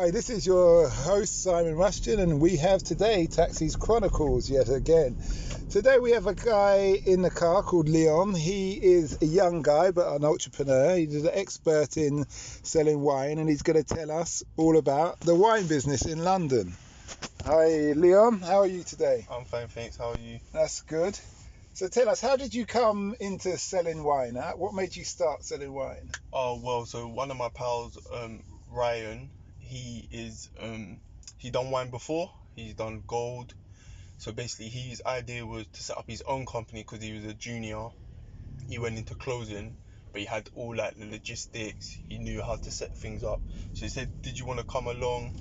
Hi, this is your host Simon Rushton, and we have today Taxi's Chronicles yet again. Today we have a guy in the car called Leon. He is a young guy but an entrepreneur. He's an expert in selling wine, and he's going to tell us all about the wine business in London. Hi Leon, how are you today? I'm fine, thanks. How are you? That's good. So tell us, how did you come into selling wine? What made you start selling wine? Oh, well, so one of my pals, Ryan, he done wine before. He's done gold. So basically his idea was to set up his own company because he was a junior. He went into closing, but he had all like the logistics. He knew how to set things up. So he said, "Did you want to come along?"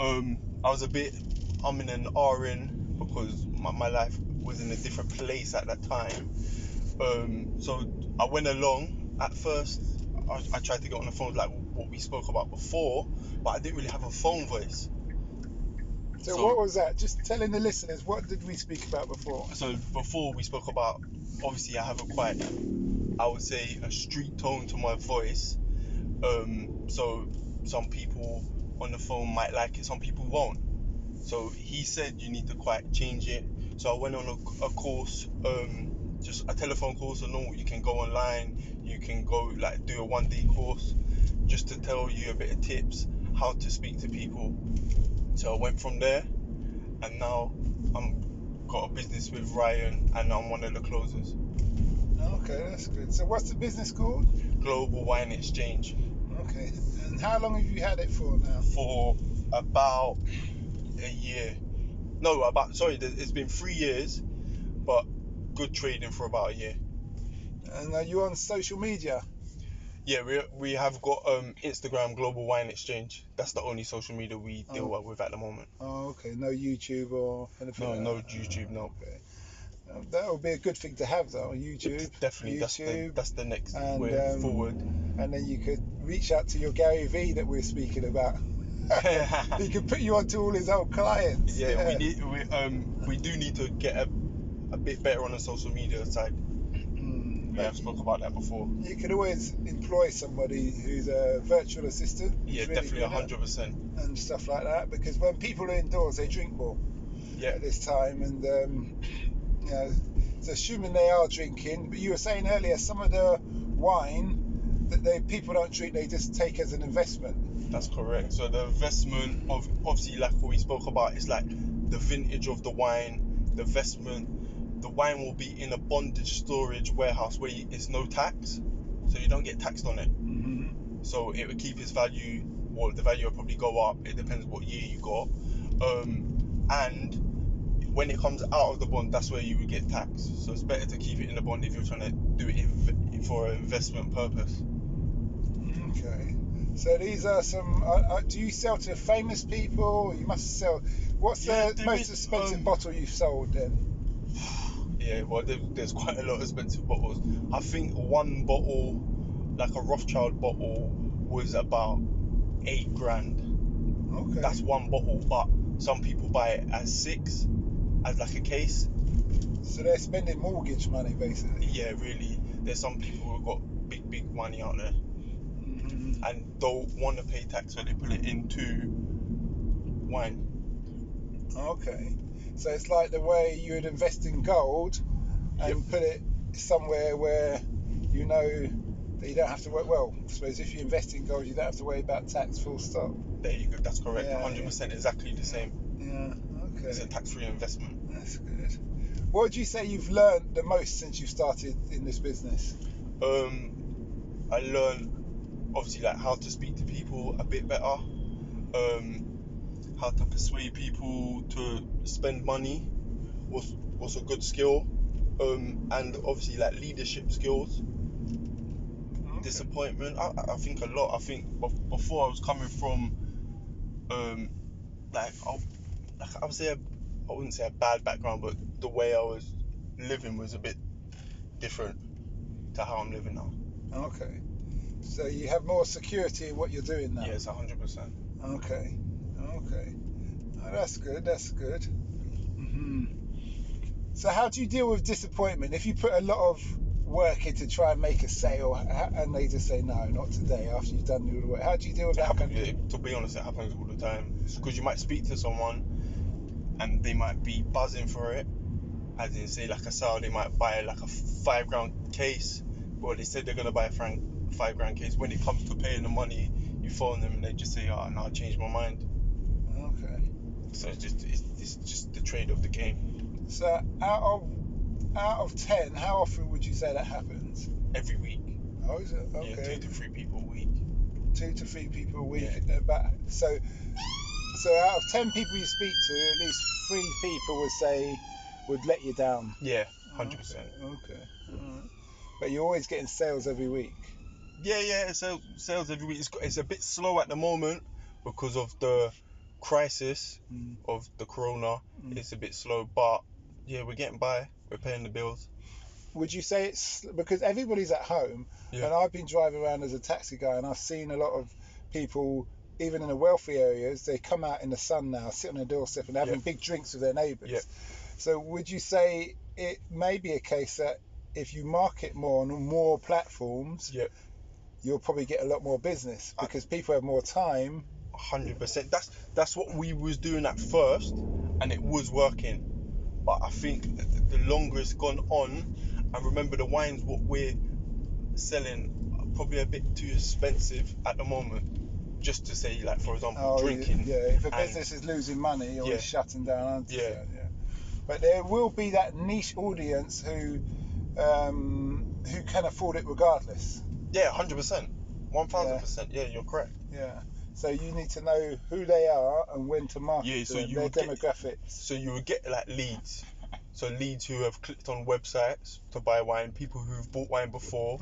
I was a bit in and ahhing because my life was in a different place at that time. So I went along. At first, I tried to get on the phone like what we spoke about before, but I didn't really have a phone voice. So what was that? Just telling the listeners, what did we speak about before? So before we spoke about, obviously I have I would say a street tone to my voice. So some people on the phone might like it, some people won't. So he said you need to quite change it. So I went on a course, just a telephone course. So no, you can go online, you can go like do a 1-day course just to tell you a bit of tips how to speak to people. So I went from there, and now I'm got a business with Ryan, and I'm one of the closers. Okay, that's good. So what's the business called? Global Wine Exchange. Okay, and how long have you had it for now? For about a year. No, it's been 3 years, but good trading for about a year. And are you on social media? Yeah, we have got Instagram Global Wine Exchange. That's the only social media we deal with at the moment. Oh, okay. No YouTube or anything? No, no YouTube, no. Okay. That would be a good thing to have, though. YouTube. Definitely, YouTube, that's the next and, way forward. And then you could reach out to your Gary V that we're speaking about. He could put you onto all his old clients. Yeah. We do need to get a bit better on the social media side. We have spoke about that before. You could always employ somebody who's a virtual assistant. Yeah, really definitely 100%. And stuff like that, because when people are indoors, they drink more. Yeah. At this time, and so assuming they are drinking. But you were saying earlier, some of the wine that people don't drink, they just take as an investment. That's correct. So the investment of, obviously, like what we spoke about, is like the vintage of the wine, the investment. The wine will be in a bondage storage warehouse where it's no tax, so you don't get taxed on it. Mm-hmm. So it would keep its value, or the value will probably go up. It depends what year you got. And when it comes out of the bond, that's where you would get taxed. So it's better to keep it in the bond if you're trying to do it for an investment purpose. Okay. So these are some. Do you sell to famous people? You must sell. What's the most expensive bottle you've sold then? Yeah, well, there's quite a lot of expensive bottles. I think one bottle, like a Rothschild bottle, was about $8,000. Okay. That's one bottle, but some people buy it as 6, as like a case. So they're spending mortgage money, basically. Yeah, really. There's some people who've got big money out there, and don't want to pay tax, so they put it into wine. Okay. So it's like the way you would invest in gold and put it somewhere where you know that you don't have to work. Well, I suppose if you invest in gold, you don't have to worry about tax, full stop. There you go. That's correct. 100%, exactly the same. Yeah. Okay. It's a tax-free investment. That's good. What would you say you've learned the most since you started in this business? I learned, obviously, like how to speak to people a bit better. How to persuade people to spend money was a good skill. And obviously, like leadership skills. Okay. Disappointment, I think a lot. I think before I was coming from like I would say I wouldn't say a bad background, but the way I was living was a bit different to how I'm living now. Okay. So you have more security in what you're doing now? Yes, 100%. Okay. Oh, that's good. Mm-hmm. So how do you deal with disappointment? If you put a lot of working to try and make a sale, and they just say no, not today after you've done all the work? How do you deal with that? To be honest, it happens all the time. It's because you might speak to someone and they might be buzzing for it, as in say like a sale, they might buy like a £5,000 case, or they said they're gonna buy a £5,000 case. When it comes to paying the money, you phone them and they just say, oh no, I changed my mind. Okay. So it's just the trade of the game. So out of 10, how often would you say that happens? Every week. Oh, is it? Okay. Yeah, 2 to 3 people a week. 2 to 3 people a week. Yeah. So out of 10 people you speak to, at least 3 people would let you down. Yeah, 100%. Okay. Alright. But you're always getting sales every week. Yeah. Sales every week. It's a bit slow at the moment because of the crisis of the corona. It's a bit slow, but yeah, we're getting by. We're paying the bills. Would you say it's because everybody's at home? Yeah. And I've been driving around as a taxi guy, and I've seen a lot of people, even in the wealthy areas, they come out in the sun now, sit on a doorstep and having big drinks with their neighbours. Yeah. So would you say it may be a case that if you market more on more platforms, you'll probably get a lot more business because people have more time? 100%. That's what we was doing at first, and it was working. But I think the longer it's gone on, and remember the wines what we're selling are probably a bit too expensive at the moment. Just to say, like, for example, drinking. Yeah, if a business is losing money or is shutting down, I understand. Yeah. But there will be that niche audience who can afford it regardless. Yeah, 100%. 1000%. Yeah, you're correct. Yeah. So you need to know who they are and when to market to them, their demographics. So you would get like leads. So leads who have clicked on websites to buy wine, people who've bought wine before,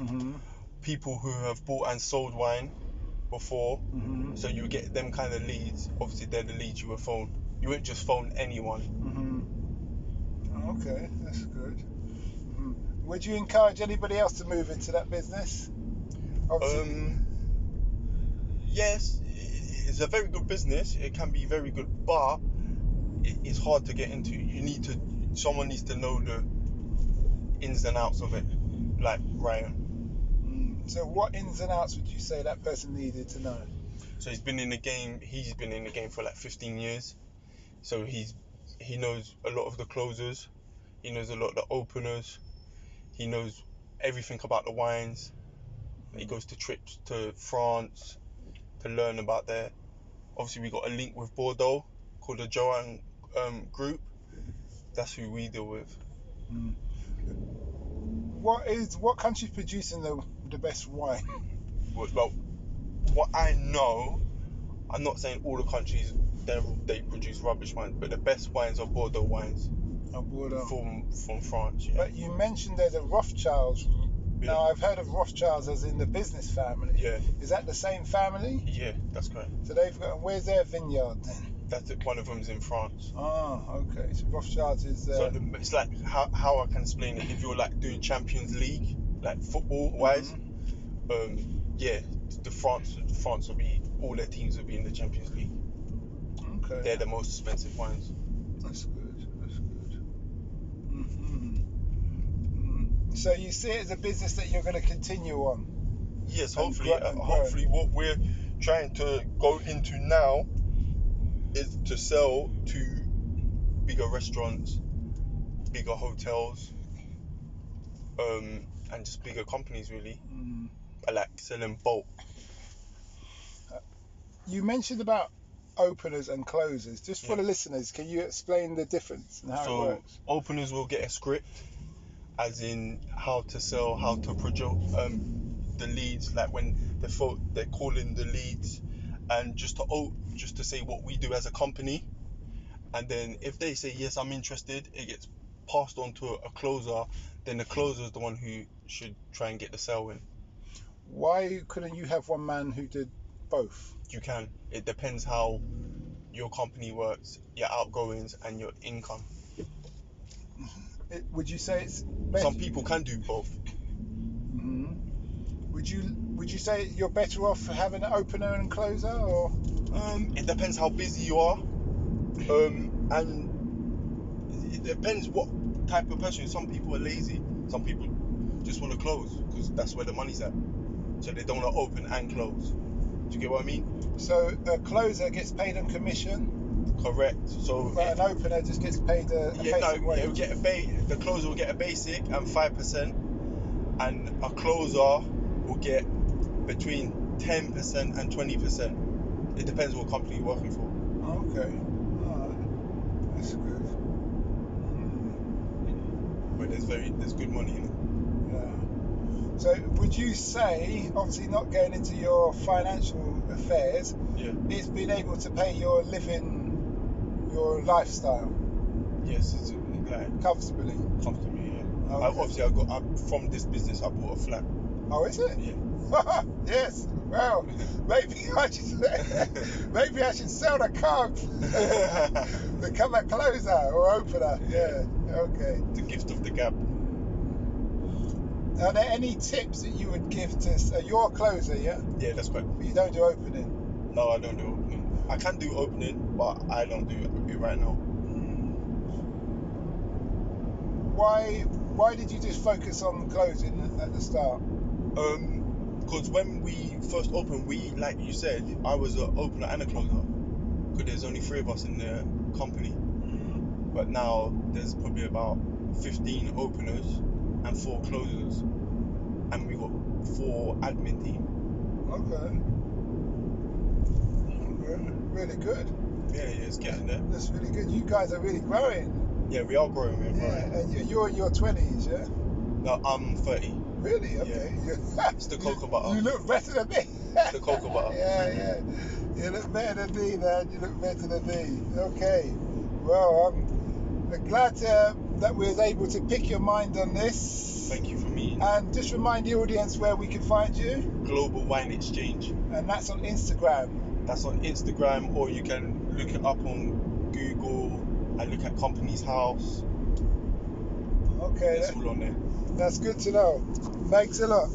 people who have bought and sold wine before. So you get them kind of leads. Obviously, they're the leads you would phone. You wouldn't just phone anyone. Okay, that's good. Would you encourage anybody else to move into that business? Yes, it's a very good business. It can be very good, but it's hard to get into. Someone needs to know the ins and outs of it, like Ryan. So what ins and outs would you say that person needed to know? So he's been in the game for like 15 years. So he knows a lot of the closers. He knows a lot of the openers. He knows everything about the wines. He goes to trips to France to learn about there. Obviously, we got a link with Bordeaux called the Joanne Group. That's who we deal with. What country's producing the best wine? Well, what I know, I'm not saying all the countries they produce rubbish wines, but the best wines are Bordeaux wines. Bordeaux. From France. Yeah. But you mentioned there's a Rothschilds. Yeah. Now I've heard of Rothschilds as in the business family. Yeah. Is that the same family? Yeah, that's correct. So where's their vineyard then? One of them's in France. Oh, okay. So Rothschilds is. So it's like how I can explain it. If you're like doing Champions League, like football wise, the France will be, all their teams will be in the Champions League. Okay. They're the most expensive wines. That's good. So you see it as a business that you're going to continue on? Yes, hopefully what we're trying to go into now is to sell to bigger restaurants, bigger hotels, and just bigger companies really. I like selling bulk. You mentioned about openers and closers. Just for the listeners, can you explain the difference and how it works? So openers will get a script, as in how to sell, how to project the leads, like when they're calling the leads, and just to say what we do as a company. And then if they say yes, I'm interested, it gets passed on to a closer. Then the closer is the one who should try and get the sale in. Why couldn't you have one man who did both? You can. It depends how your company works, your outgoings and your income. Would you say it's better? Some people can do both. Would you say you're better off having an opener and closer, or? It depends how busy you are, and it depends what type of person. Some people are lazy. Some people just want to close because that's where the money's at. So they don't want to open and close. Do you get what I mean? So a closer gets paid on commission, Correct. So but an opener just gets paid a basic wage. it'll get the closer will get a basic and 5%, and a closer will get between 10% and 20%. It depends what company you're working for. Okay. Alright. That's good. But there's good money in it. Yeah. So would you say, obviously not going into your financial affairs, Yeah. it's been able to pay your living, your lifestyle Yes, it's like comfortably? comfortably. Yeah. Okay. I'm from this business. I bought a flat. Oh, is it? Yeah. Yes. Well, maybe I should sell the car, become a closer or opener. Yeah. Okay. The gift of the gap. Are there any tips that you would give to? You're a closer, yeah? Yeah, that's correct. But you don't do opening. No, I don't do opening. I can do opening, but I don't do it right now. Why did you just focus on closing at the start? Because when we first opened, like you said, I was an opener and a closer. Because there's only 3 of us in the company. But now there's probably about 15 openers and 4 closers, and we got 4 admin team. Okay. Really good. Yeah, it's getting there. That's really good. You guys are really growing. Yeah, we are growing. Yeah, and you're in your 20s, yeah? No, I'm 30. Really? Okay. Yeah. It's the cocoa butter. You look better than me. It's the cocoa butter. Yeah. You look better than me, man. You look better than me. Okay. Well, I'm glad that we was able to pick your mind on this. Thank you for meeting. And just remind the audience where we can find you. Global Wine Exchange. And that's on Instagram. That's on Instagram, or you can look it up on Google and look at Company's House. Okay. It's all on there. That's good to know. Thanks a lot.